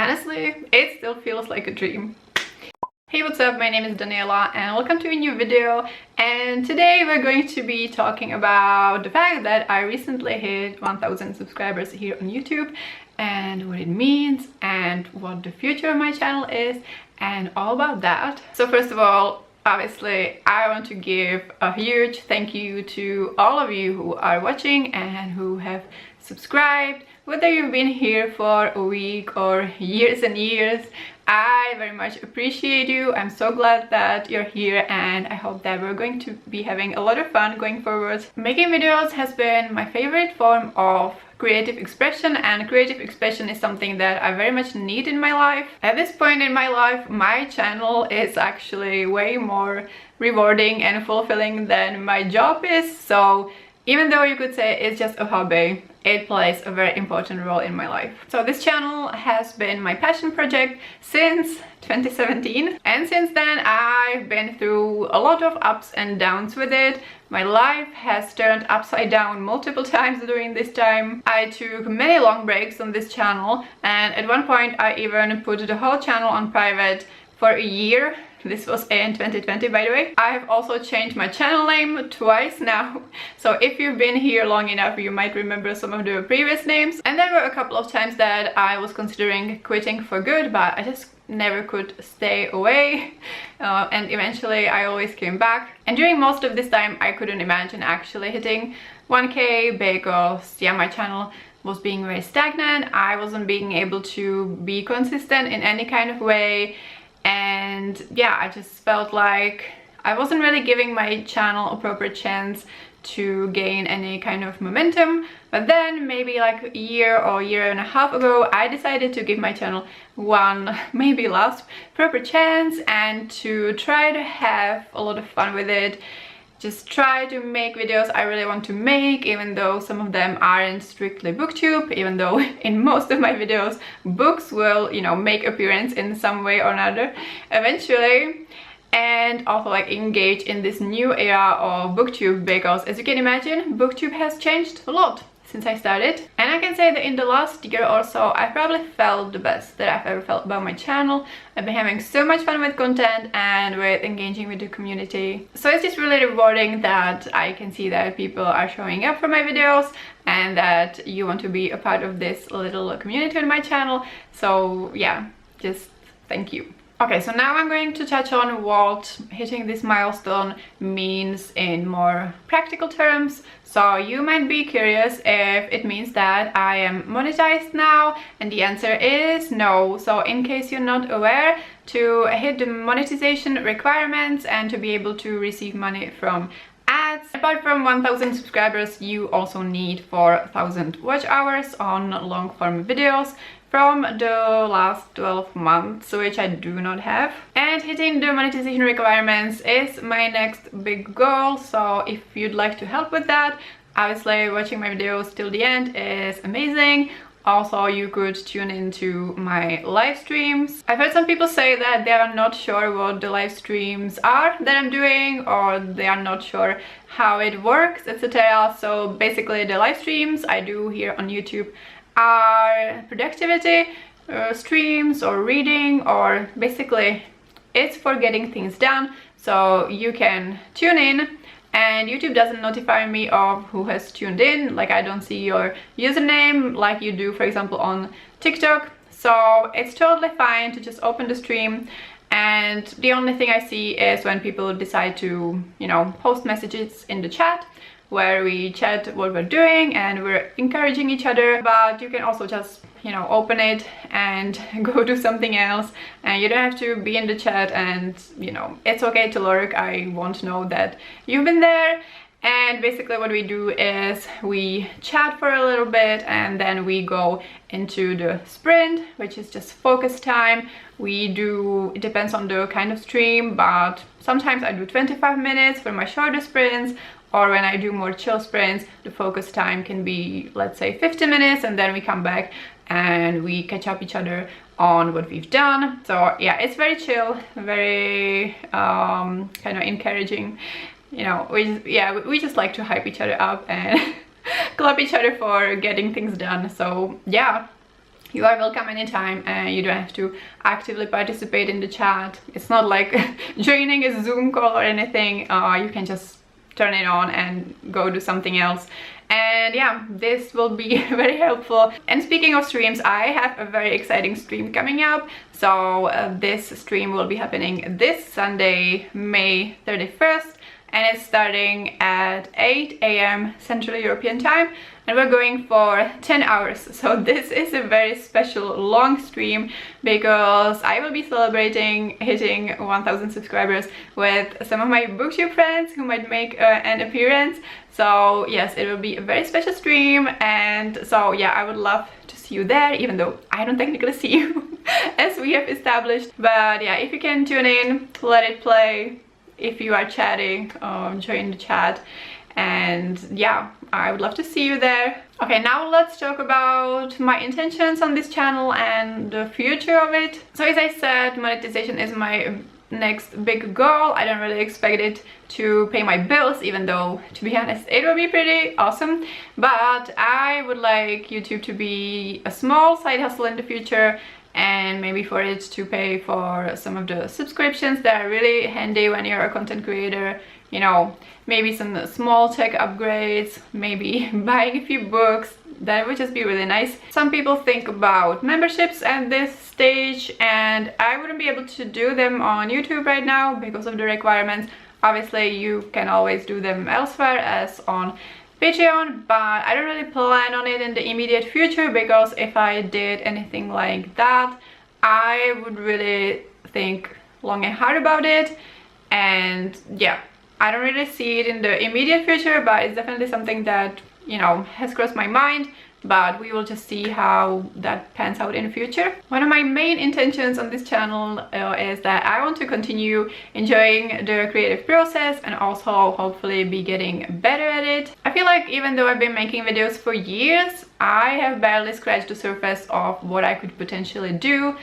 Honestly, it still feels like a dream. Hey, what's up? My name is Daniela and welcome to a new video. And today we're going to be talking about the fact that I recently hit 1000 subscribers here on YouTube and what it means and what the future of my channel is and all about that. So first of all, obviously I want to give a huge thank you to all of you who are watching and who have subscribed, whether you've been here for a week or years and years. I very much appreciate you. I'm so glad that you're here and I hope that we're going to be having a lot of fun going forward. Making videos has been my favorite form of creative expression, and creative expression is something that I very much need in my life. At this point in my life, my channel is actually way more rewarding and fulfilling than my job is. So even though you could say it's just a hobby, it plays a very important role in my life. So this channel has been my passion project since 2017, and since then I've been through a lot of ups and downs with it. My life has turned upside down multiple times during this time. I took many long breaks on this channel, and at one point I even put the whole channel on private for a year. This was in 2020, by the way. I have also changed my channel name twice now. So if you've been here long enough, you might remember some of the previous names. And there were a couple of times that I was considering quitting for good, but I just never could stay away. And eventually I always came back. And during most of this time, I couldn't imagine actually hitting 1K because, yeah, my channel was being very stagnant. I wasn't being able to be consistent in any kind of way. And yeah, I just felt like I wasn't really giving my channel a proper chance to gain any kind of momentum. But then maybe like a year or a year and a half ago, I decided to give my channel one, maybe last proper chance and to try to have a lot of fun with it. Just try to make videos I really want to make, even though some of them aren't strictly booktube, even though in most of my videos books will, you know, make appearance in some way or another eventually. And also like engage in this new era of booktube, because as you can imagine, booktube has changed a lot since I started. And I can say that in the last year or so, I probably felt the best that I've ever felt about my channel. I've been having so much fun with content and with engaging with the community. So it's just really rewarding that I can see that people are showing up for my videos and that you want to be a part of this little community on my channel. So yeah, just thank you. Okay, so now I'm going to touch on what hitting this milestone means in more practical terms. So you might be curious if it means that I am monetized now, and the answer is no. So in case you're not aware, to hit the monetization requirements and to be able to receive money from ads, apart from 1000 subscribers, you also need 4000 watch hours on long form videos from the last 12 months, which I do not have. And hitting the monetization requirements is my next big goal. So if you'd like to help with that, obviously watching my videos till the end is amazing. Also, you could tune into my live streams. I've heard some people say that they are not sure what the live streams are that I'm doing, or they are not sure how it works, etc. So basically the live streams I do here on YouTube are productivity streams or reading, or basically it's for getting things done. So you can tune in and YouTube doesn't notify me of who has tuned in. Like, I don't see your username like you do, for example, on TikTok. So it's totally fine to just open the stream, and the only thing I see is when people decide to, you know, post messages in the chat, where we chat what we're doing and we're encouraging each other. But you can also just, you know, open it and go do something else, and you don't have to be in the chat, and, you know, it's okay to lurk. I won't know that you've been there. And basically what we do is we chat for a little bit and then we go into the sprint, which is just focus time. We do, it depends on the kind of stream, but sometimes I do 25 minutes for my shorter sprints, or when I do more chill sprints, the focus time can be, let's say, 50 minutes, and then we come back and we catch up each other on what we've done. So yeah, it's very chill, very kind of encouraging. You know, we just like to hype each other up and clap each other for getting things done. So yeah, you are welcome anytime, and you don't have to actively participate in the chat. It's not like joining a Zoom call or anything. You can just turn it on and go do something else. And yeah, this will be very helpful. And speaking of streams, I have a very exciting stream coming up. So this stream will be happening this Sunday, May 31st. And it's starting at 8 AM Central European time, and we're going for 10 hours. So this is a very special long stream because I will be celebrating hitting 1000 subscribers with some of my booktube friends who might make an appearance. So yes, it will be a very special stream, and so yeah, I would love to see you there, even though I don't technically see you as we have established. But yeah, if you can tune in, let it play. If you are chatting, join the chat, and yeah, I would love to see you there. Okay, now let's talk about my intentions on this channel and the future of it. So as I said, monetization is my next big goal. I don't really expect it to pay my bills, even though, to be honest, it will be pretty awesome. But I would like YouTube to be a small side hustle in the future, and maybe for it to pay for some of the subscriptions that are really handy when you're a content creator. You know, maybe some small tech upgrades, maybe buying a few books. That would just be really nice. Some people think about memberships at this stage, and I wouldn't be able to do them on YouTube right now because of the requirements. Obviously, you can always do them elsewhere, as on Patreon, but I don't really plan on it in the immediate future, because if I did anything like that, I would really think long and hard about it. And yeah, I don't really see it in the immediate future, but it's definitely something that, you know, has crossed my mind. But we will just see how that pans out in the future. One of my main intentions on this channel is that I want to continue enjoying the creative process and also hopefully be getting better at it. I feel like even though I've been making videos for years, I have barely scratched the surface of what I could potentially do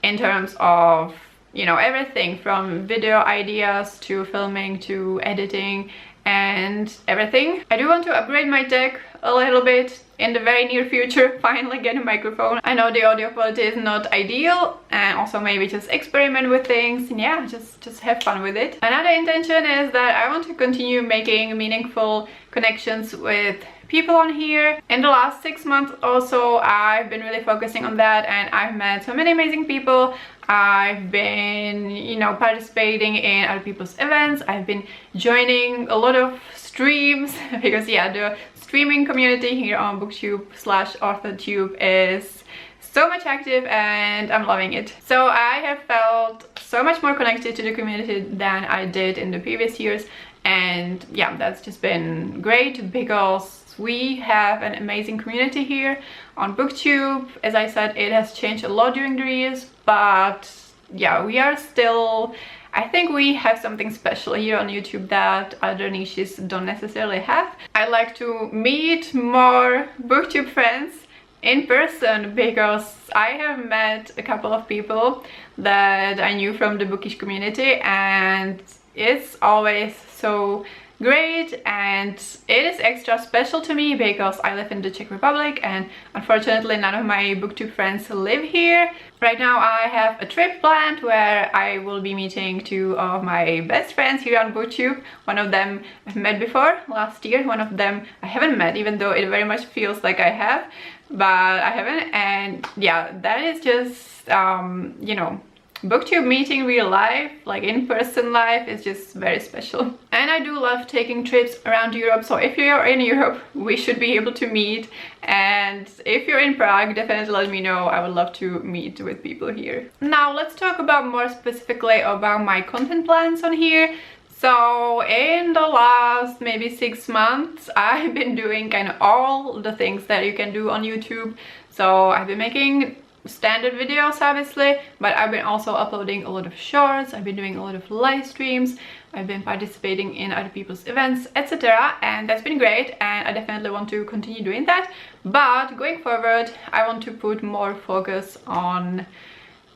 in terms of, you know, everything from video ideas to filming to editing and everything. I do want to upgrade my tech a little bit in the very near future, finally get a microphone. I know the audio quality is not ideal, and also maybe just experiment with things, and yeah, just have fun with it. Another intention is that I want to continue making meaningful connections with people on here. In the last 6 months also, I've been really focusing on that, and I've met so many amazing people. I've been, you know, participating in other people's events. I've been joining a lot of streams because yeah, the streaming community here on booktube/authortube is so much active, and I'm loving it. So I have felt so much more connected to the community than I did in the previous years, and yeah, that's just been great because we have an amazing community here on booktube. As I said, it has changed a lot during the years, but yeah, we are still, I think we have something special here on YouTube that other niches don't necessarily have. I like to meet more booktube friends in person, because I have met a couple of people that I knew from the bookish community, and it's always so great, and it is extra special to me because I live in the Czech Republic, and unfortunately none of my booktube friends live here. Right now I have a trip planned where I will be meeting 2 of my best friends here on booktube. One of them I've met before last year, one of them I haven't met, even though it very much feels like I have, but I haven't. And yeah, that is just you know, booktube meeting real life, like in-person life, is just very special. And I do love taking trips around Europe, so if you're in Europe, we should be able to meet. And if you're in Prague, definitely let me know. I would love to meet with people here. Now let's talk about more specifically about my content plans on here. So in the last maybe 6 months, I've been doing kind of all the things that you can do on YouTube. So I've been making standard videos, obviously, but I've been also uploading a lot of shorts. I've been doing a lot of live streams. I've been participating in other people's events, etc., and that's been great, and I definitely want to continue doing that. But going forward, I want to put more focus on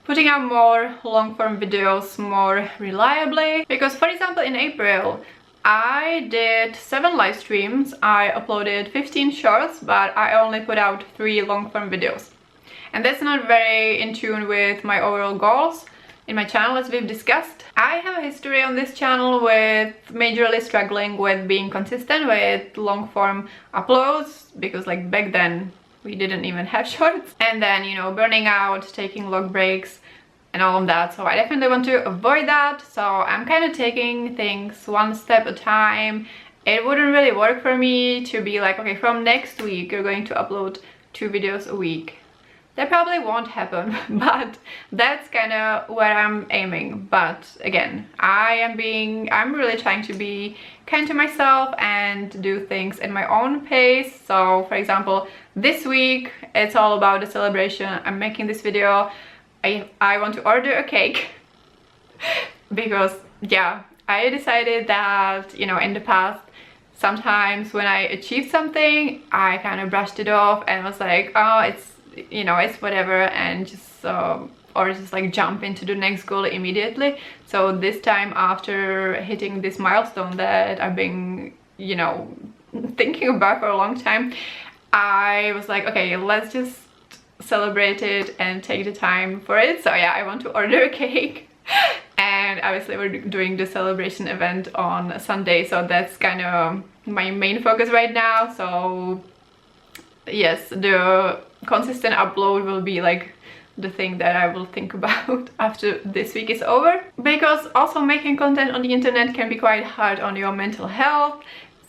putting out more long-form videos more reliably, because for example in April I did 7 live streams, I uploaded 15 shorts, but I only put out 3 long-form videos. and that's not very in tune with my overall goals in my channel, as we've discussed. I have a history on this channel with majorly struggling with being consistent with long form uploads, because like back then we didn't even have shorts, and then, you know, burning out, taking long breaks and all of that. So I definitely want to avoid that. So I'm kind of taking things one step at a time. It wouldn't really work for me to be like, okay, from next week you're going to upload 2 videos a week. That probably won't happen, but that's kind of where I'm aiming. But again, I'm really trying to be kind to myself and do things at my own pace. So for example, this week it's all about the celebration. I'm making this video. I want to order a cake because, yeah, I decided that, you know, in the past, sometimes when I achieved something, I kind of brushed it off and was like, oh, it's, you know, it's whatever, and just or just like jump into the next goal immediately. So this time, after hitting this milestone that I've been, you know, thinking about for a long time, I was like, okay, let's just celebrate it and take the time for it. So yeah, I want to order a cake. And obviously we're doing the celebration event on Sunday, so that's kind of my main focus right now. So yes, the consistent upload will be like the thing that I will think about after this week is over, because also making content on the internet can be quite hard on your mental health.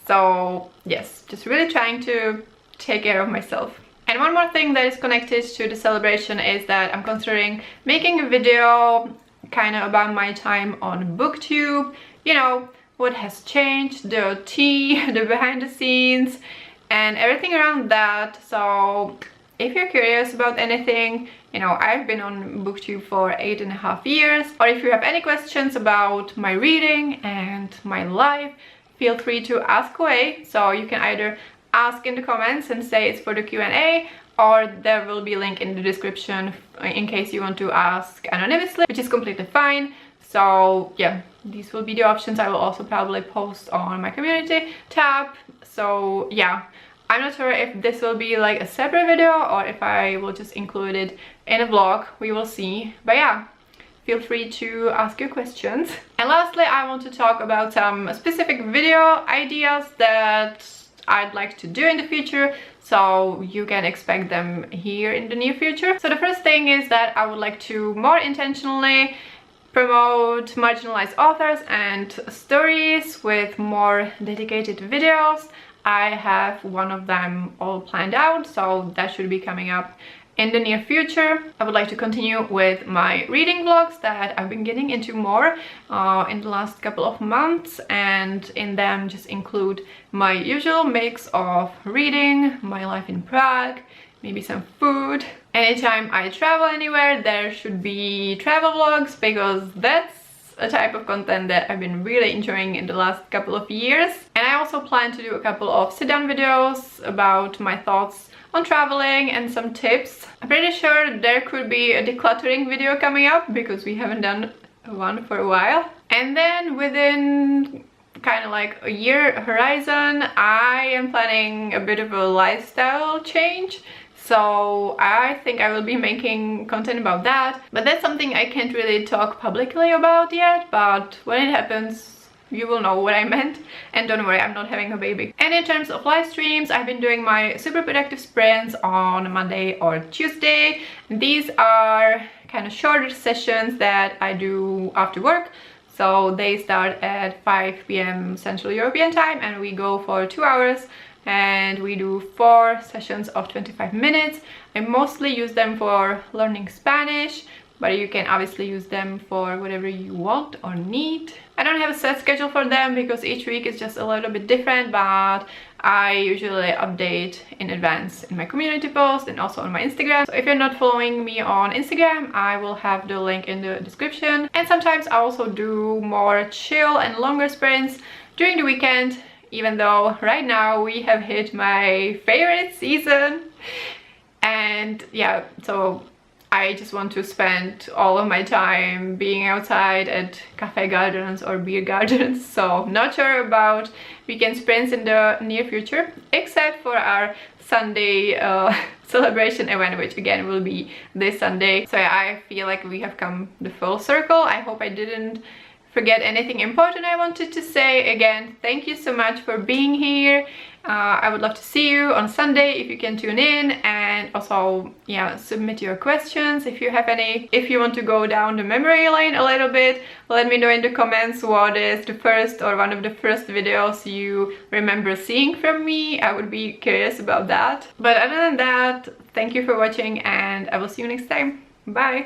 So yes, just really trying to take care of myself. And one more thing that is connected to the celebration is that I'm considering making a video kind of about my time on booktube, you know, what has changed, the tea, the behind the scenes and everything around that. So if you're curious about anything, you know, I've been on booktube for 8.5 years, or if you have any questions about my reading and my life, feel free to ask away. So you can either ask in the comments and say it's for the Q&A, or there will be a link in the description in case you want to ask anonymously, which is completely fine. So yeah, these will be the options. I will also probably post on my community tab. So yeah, I'm not sure if this will be like a separate video or if I will just include it in a vlog. We will see. But yeah, feel free to ask your questions. And lastly, I want to talk about some specific video ideas that I'd like to do in the future, so you can expect them here in the near future. So the first thing is that I would like to more intentionally promote marginalized authors and stories with more dedicated videos. I have one of them all planned out, so that should be coming up in the near future. I would like to continue with my reading vlogs that I've been getting into more in the last couple of months, and in them just include my usual mix of reading, my life in Prague, maybe some food. Anytime I travel anywhere, there should be travel vlogs, because that's a type of content that I've been really enjoying in the last couple of years. And I also plan to do a couple of sit-down videos about my thoughts on traveling and some tips. I'm pretty sure there could be a decluttering video coming up, because we haven't done one for a while. And then within kind of like a year horizon, I am planning a bit of a lifestyle change. So I think I will be making content about that, but that's something I can't really talk publicly about yet, but when it happens, you will know what I meant. And don't worry, I'm not having a baby. And in terms of live streams, I've been doing my super productive sprints on Monday or Tuesday. These are kind of shorter sessions that I do after work. So they start at 5 p.m. Central European time, and we go for 2 hours. And we do 4 sessions of 25 minutes. I mostly use them for learning Spanish, but you can obviously use them for whatever you want or need. I don't have a set schedule for them because each week is just a little bit different, but I usually update in advance in my community post and also on my Instagram. So if you're not following me on Instagram, I will have the link in the description. And sometimes I also do more chill and longer sprints during the weekend, even though right now we have hit my favorite season. And yeah, so I just want to spend all of my time being outside at cafe gardens or beer gardens. So not sure about weekend sprints in the near future, except for our Sunday celebration event, which again will be this Sunday. So yeah, I feel like we have come the full circle. I hope I didn't forget anything important I wanted to say. Again, thank you so much for being here. I would love to see you on Sunday if you can tune in, and also, yeah, submit your questions if you have any. If you want to go down the memory lane a little bit, let me know in the comments what is the first or one of the first videos you remember seeing from me. I would be curious about that. But other than that, thank you for watching, and I will see you next time. Bye!